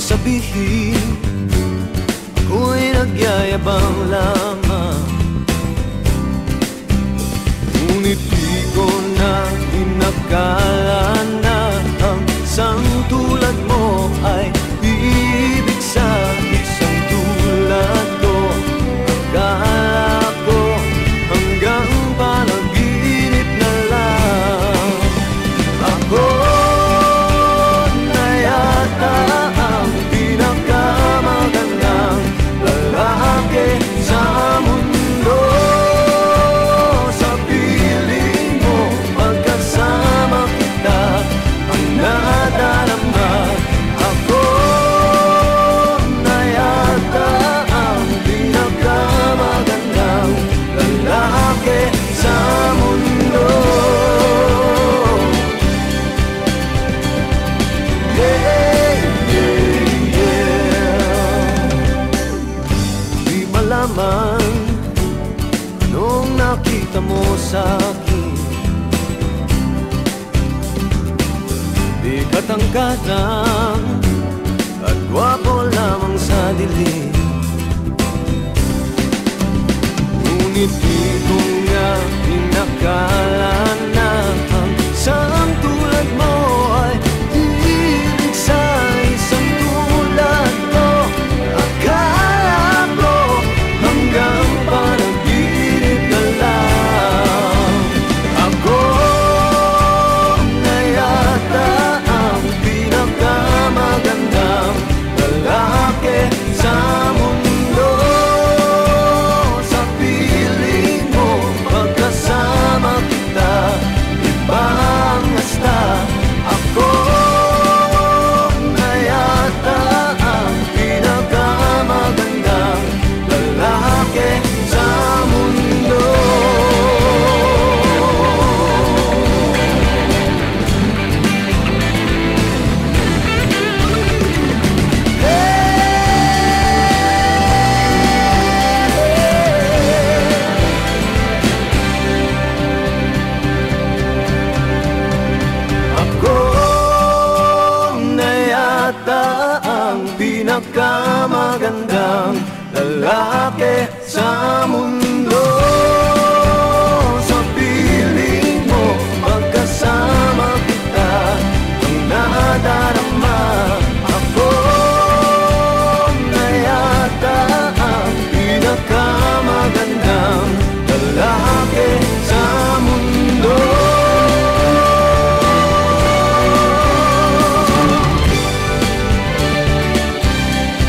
sabihin ako'y nagyayabang lamang. Ngunit di ko na inakala na ang isang tulad mo ay ibig sa isang tulad ko. Akala ko hanggang panaginip na lang. Ako na yata ang pinakamagandang lalaki sa mundo. Sa piling mo pagkasama kita ang nadarama. Ako na yata ang pinakamagandang lalaki sa mundo. Di malaman anong nakita mo sa'kin. Di katangkadang at gwapo lamang sa dilim. Ngunit di ko nga inakala na ang isang tulad mo ay ibig sa isang tulad ko. Akala ko hanggang panaginip na lang. Ako na yata ang pinakamagandang lalaki sa mundo. Sa piling mo pagkasama kita, iba ang hasta. Ako na yata ang pinakamagandang lalaki sa mundo. Ako na yata ang pinakamagandang lalaki sa mundo.